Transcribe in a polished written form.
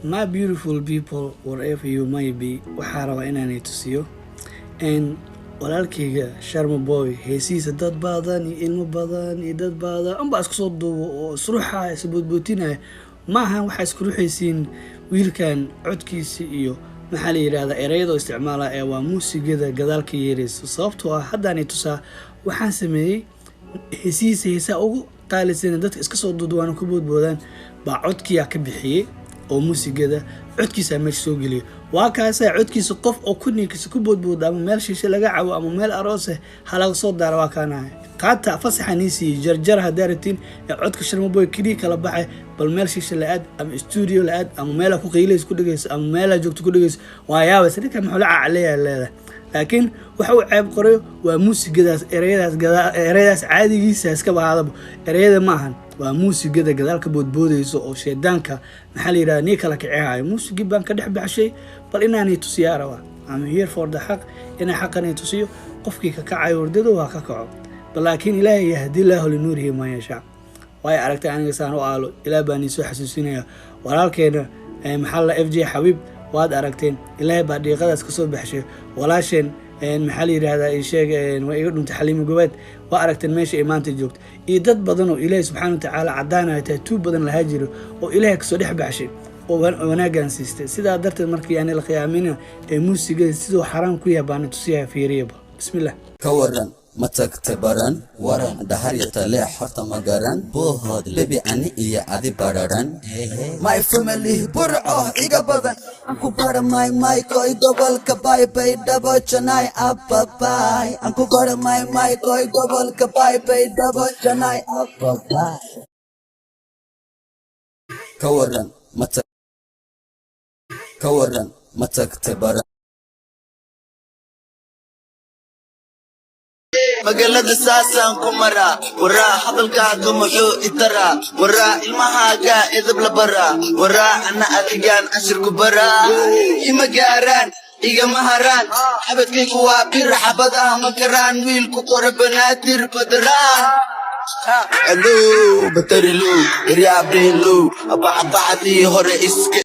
My beautiful people, wherever you may be, waxaa rabaa inaan tusiyo walaalkayga Sharma Boy heesiisa dad badan iyo ilmo badan iyo dad badan amba isku soo duubo oo isruuxa isboodbootinaya maaha waxa isku ruuxaysiin wiilkan codkiisa iyo maxaa la yiraahdaa erayada isticmaala ee waa muusigada gadaalka yeerayso sababtoo ah haddaan tusaa waxaan sameeyay heesiisa ugu qaalisan dadka iska soo duudwaan ku boodboodaan baa codkiya ka bixiyay oo muusigada codkiisa meesha soo geliyo waa kaasay codkiisa qof oo kunniinkiisa ku boodbooda ama meel shishe laga cabo ama meel aroos ah halaga soo daara waa kaanahay qaata fasaxaniisi jarjar hadaaratin ee codka Sharma Boy kaliya kala baxay bal meel shishe la aad ama studio la aad ama meel ku qiileys ku dhageyso ama meel joogto ku dhageyso waa yaaba sidii maxuu la caleeyaa laakiin waxa uu ceeb qoray waa muusigadaas erayadaas caadigiisa iska baahada erayada maahan waa muusigada gadaalka boodboodayso oo sheedaanka maxaa la yiraahdaa ni kala kiciyahay muusigi baan ka dhex baxshay bal inaanay tusiyaa rabaa I'm here for the haq inay xaqanay tusiyo qofkii ka kacay wardado waa ka kaco laakiin ilaahay yahdi lahu linuurihi ma yasha way aragtay aniga saan u aalo ilaa baan soo xasuusinaya walaalkeena maxaa la FJ Xabiib waad aragteen ilaahay baa dhiiqadaas ka soo baxshay walaasheen maxaa la yiraahdaa ay sheegeen way iga dhuntay Xaliimo Gobaad waa aragteen meesha ay maanta joogto iyo dad badan oo ilaahay subxaanahu wa ta'aala cadaanay taatu badan la haajiro oo ilaahay ka soo dhex baxshay oo wanaagan siistay sidaa darteed markii aan la qiyaamina ee muusigada sidoo xaraam ku yaabaan tusiyaa fiiriyaba bismillaah ka waran ma tagtay baran waran dhaharyata leex horta ma garan bohod lebi ani iyo adi bararan my family burco iga badan anku bara my koy gobolka bye bye dabo janay ababai anku bara my koy gobolka bye bye dabo janay ababai ka waran ma tagtay baran magaalada saasaan ku maraa waraa hadalkaaga muxuu itaraa waraa ilmahaaga edab la baraa waraa ana adigaan cashir ku baraa ima gaaraan igama haraan xabadkaygu waa bir xabadaha ma karaan wiilku qora banaadir badaraan Hello, batarilo, riyaabelo, abacadii hore iska